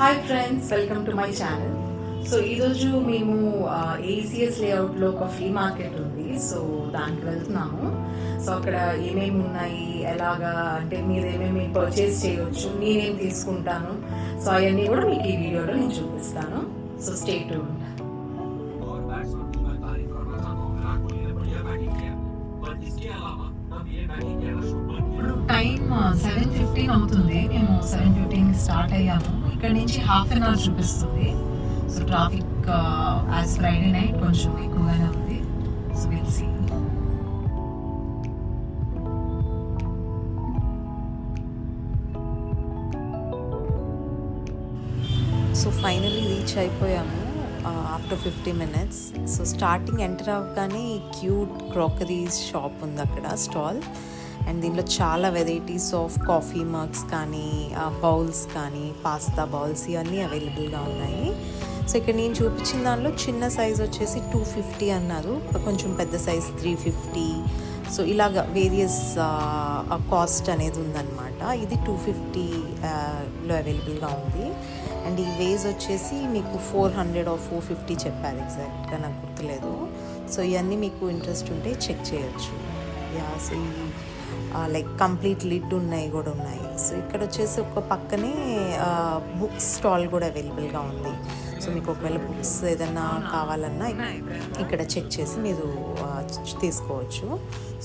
Hi friends, welcome to my channel. So ఈరోజు మేము ACS లేఅవుట్లో ఒక ఫ్రీ మార్కెట్ ఉంది. సో దానికి వెళ్తున్నాము. సో అక్కడ ఏమేమి ఉన్నాయి, ఎలాగా అంటే మీరు ఏమేమి పర్చేస్ చేయవచ్చు, నేనేం తీసుకుంటాను, సో అవన్నీ కూడా మీకు ఈ వీడియోలో నేను చూపిస్తాను. So stay tuned. ఇప్పుడు టైం 7:15 అవుతుంది. మేము 7:15 స్టార్ట్ అయ్యాము. ఇక్కడ నుంచి హాఫ్ అన్ అవర్ చూపిస్తుంది. So traffic as Friday night కొంచెం ఎక్కువగానే ఉంది. So will see. So finally reach అయిపోయాము after 50 minutes. So starting enter అవ్వగానే క్యూట్ క్రాకరీస్ షాప్ ఉంది అక్కడ, స్టాల్. అండ్ దీనిలో చాలా వెరైటీస్ ఆఫ్ కాఫీ మగ్స్ కానీ, బౌల్స్ కానీ, పాస్తా బౌల్స్ ఇవన్నీ అవైలబుల్గా ఉన్నాయి. సో ఇక్కడ నేను చూపించిన దానిలో చిన్న సైజ్ వచ్చేసి 250 అన్నారు, కొంచెం పెద్ద సైజ్ 350. సో ఇలాగ వేరియస్ కాస్ట్ అనేది ఉందన్నమాట. ఇది 250లో అవైలబుల్గా ఉంది. అండ్ ఈ వేజ్ వచ్చేసి మీకు 400 or 450 చెప్పారు, ఎగ్జాక్ట్గా నాకు గుర్తులేదు. సో ఇవన్నీ మీకు ఇంట్రెస్ట్ ఉంటే చెక్ చేయొచ్చు. సో ఈ లైక్ కంప్లీట్ లిడ్ ఉన్నాయి కూడా ఉన్నాయి. సో ఇక్కడ వచ్చేసి ఒక పక్కనే బుక్స్ స్టాల్ కూడా అవైలబుల్గా ఉంది. సో మీకు ఒకవేళ బుక్స్ ఏదైనా కావాలన్నా ఇక్కడ చెక్ చేసి మీరు తీసుకోవచ్చు.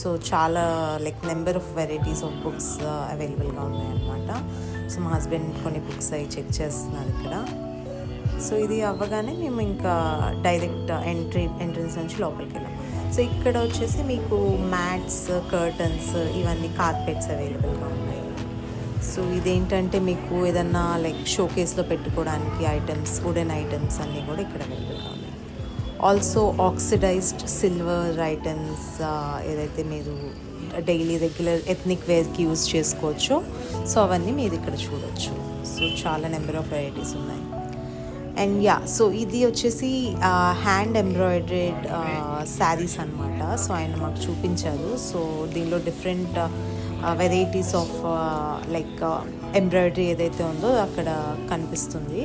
సో చాలా like number of varieties of books అవైలబుల్గా ఉన్నాయన్నమాట. సో మా హస్బెండ్ కొన్ని బుక్స్ అవి చెక్ చేస్తున్నారు ఇక్కడ. సో ఇది అవ్వగానే మేము ఇంకా డైరెక్ట్ ఎంట్రన్స్ నుంచి లోపలికి వెళ్ళాం. సో ఇక్కడ వచ్చేసి మీకు మ్యాట్స్, కర్టన్స్, ఇవన్నీ కార్పెట్స్ అవైలబుల్గా ఉన్నాయి. సో ఇదేంటంటే మీకు ఏదన్నా లైక్ షోకేస్లో పెట్టుకోవడానికి ఐటమ్స్, వుడెన్ ఐటమ్స్ అన్నీ కూడా ఇక్కడ అవైలబుల్గా ఉన్నాయి. ఆల్సో ఆక్సిడైజ్డ్ సిల్వర్ ఐటమ్స్, ఏదైతే మీరు డైలీ రెగ్యులర్ ఎథ్నిక్ వేర్కి యూజ్ చేసుకోవచ్చు. సో అవన్నీ మీరు ఇక్కడ చూడొచ్చు. సో చాలా నెంబర్ ఆఫ్ వెరైటీస్ ఉన్నాయి. అండ్ సో ఇది వచ్చేసి హ్యాండ్ ఎంబ్రాయిడరీడ్ శారీస్ అనమాట. సో ఆయన మాకు చూపించారు. సో దీనిలో different varieties of like embroidery ఏదైతే ఉందో అక్కడ కనిపిస్తుంది.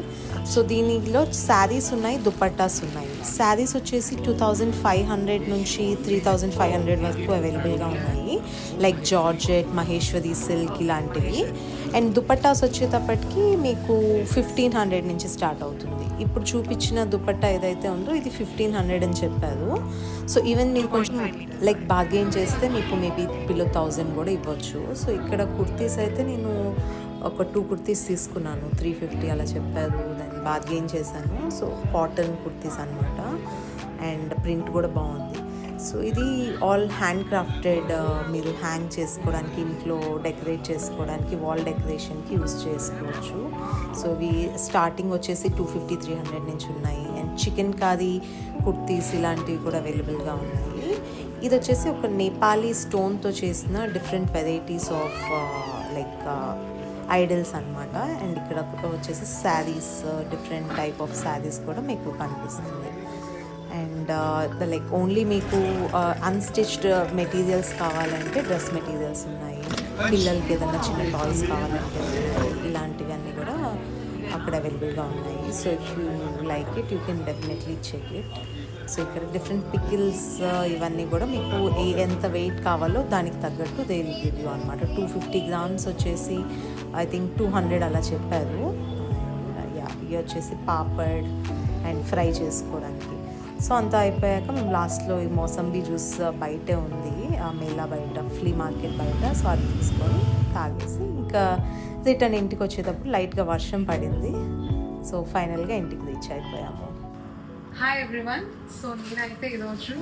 సో దీనిలో శారీస్ ఉన్నాయి, దుపట్టాస్ ఉన్నాయి. శారీస్ వచ్చేసి 2500 నుంచి 3500 వరకు అవైలబుల్గా ఉన్నాయి, లైక్ జార్జెట్, మహేశ్వరి సిల్క్ ఇలాంటివి. అండ్ దుపట్టాస్ వచ్చేటప్పటికి మీకు 1500 నుంచి స్టార్ట్ అవుతుంది. ఇప్పుడు చూపించిన దుపట్టా ఏదైతే ఉందో ఇది 1500 అని చెప్పారు. సో ఈవెన్ మీరు కొంచెం లైక్ బార్గెయిన్ చేస్తే మీకు మేబీ బిలో 1000 కూడా ఇవ్వచ్చు. సో ఇక్కడ కుర్తీస్ అయితే నేను ఒక 2 కుర్తీస్ తీసుకున్నాను, 350 అలా చెప్పారు. దాన్ని బార్గెయిన్ చేశాను. సో కాటన్ కుర్తీస్ అనమాట. అండ్ ప్రింట్ కూడా బాగుంది. సో ఇది ఆల్ హ్యాండ్ క్రాఫ్టెడ్, మీరు హ్యాంగ్ చేసుకోవడానికి, ఇంట్లో డెకరేట్ చేసుకోవడానికి, వాల్ డెకరేషన్కి యూజ్ చేసుకోవచ్చు. సో ఇవి స్టార్టింగ్ వచ్చేసి 250-300 నుంచి ఉన్నాయి. అండ్ చికెన్ కారీ కుర్తీస్ ఇలాంటివి కూడా అవైలబుల్గా ఉన్నాయి. ఇది వచ్చేసి ఒక నేపాలీ స్టోన్తో చేసిన different varieties of like idols అనమాట. అండ్ ఇక్కడ వచ్చేసి saris, different type of saris కూడా మీకు కనిపిస్తుంది. అండ్ లైక్ ఓన్లీ మీకు అన్స్టిచ్డ్ మెటీరియల్స్ కావాలంటే డ్రెస్ మెటీరియల్స్ ఉన్నాయి. పిల్లలకి ఏదైనా చిన్న టాయ్స్ కావాలంటే ఇలాంటివన్నీ కూడా అక్కడ అవైలబుల్గా ఉన్నాయి. So if you like it you can definitely check it. So ఇక్కడ డిఫరెంట్ పికిల్స్ ఇవన్నీ కూడా మీకు ఎంత వెయిట్ కావాలో దానికి తగ్గట్టు దే విల్ గివ్ యూ అనమాట. 250 grams వచ్చేసి ఐ థింక్ 200 అలా చెప్పారు. ఇవి వచ్చేసి పాపడ్ అండ్ ఫ్రై చేసుకోవడానికి. సో అంతా అయిపోయాక మేము లాస్ట్లో ఈ మోసంబీ జ్యూస్ బయటే ఉంది, ఆ మేళా బయట, ఫ్లీ మార్కెట్ బయట. సో అది తీసుకొని తాగేసి ఇంకా రిటర్న్ ఇంటికి వచ్చేటప్పుడు లైట్గా వర్షం పడింది. సో ఫైనల్గా ఇంటికి రీచ్ అయిపోయాము. Hi everyone. సో నేనైతే ఈరోజు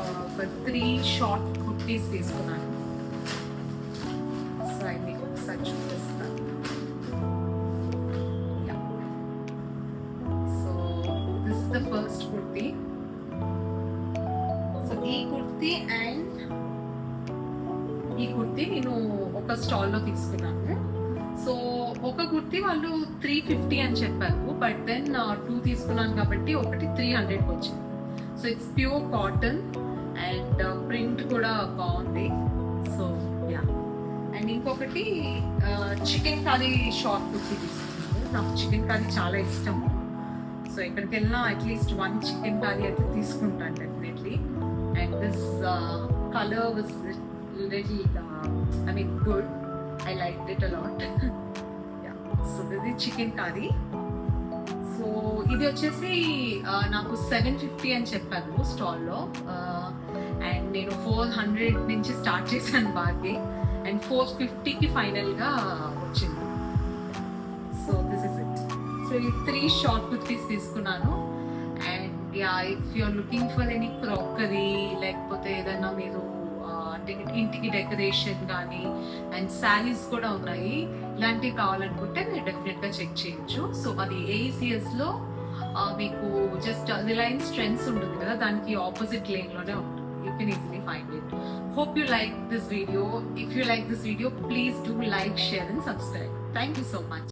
ఒక 3 షార్ట్ కుర్తీస్ తీసుకున్నాను. సో అవి మీకు ఒకసారి చూపిస్తాను. So this is the first kurti. So ఈ కుర్తీ అండ్ ఈ కుర్తీ నేను ఒక స్టాల్లో తీసుకున్నాను. సో ఒక కుర్తీ వాళ్ళు 350 అని చెప్పారు, బట్ దెన్ 2 తీసుకున్నాను కాబట్టి ఒకటి 300కి వచ్చింది. So it's pure cotton and print కూడా బాగుంది. సో అండ్ ఇంకొకటి చికెన్ కర్రీ షార్ట్ కుర్తీ తీసుకున్నాను. నాకు చికెన్ కర్రీ చాలా ఇష్టం. సో ఎక్కడికి వెళ్ళినా అట్లీస్ట్ 1 చికెన్ కర్రీ అయితే తీసుకుంటాను definitely. And this colour was little I mean good. I liked it a lot. Yeah. So this is chicken curry. So ఇది వచ్చేసి నాకు 750 అని చెప్పారు స్టాల్లో. అండ్ నేను 400 నుంచి స్టార్ట్ చేశాను బార్గెన్ అండ్ 450కి ఫైనల్గా వచ్చింది. So this is it. So ఈ 3 షార్ట్ కుర్తీస్ తీసుకున్నాను. And yeah, if you're looking for any crockery లేకపోతే ఏదన్నా మీరు అంటే ఇంటికి డెకరేషన్ కానీ అండ్ శారీస్ కూడా ఉన్నాయి, ఇలాంటివి కావాలనుకుంటే మీరు డెఫినెట్గా చెక్ చేయొచ్చు. సో అది ఏఈసిఎస్లో మీకు జస్ట్ రిలయన్స్ ట్రెండ్స్ ఉంటుంది కదా, దానికి ఆపోజిట్ లేన్లోనే ఉంటుంది. You can easily find it. Hope you like this video. If you like this video, please do like, share and subscribe. Thank you so much.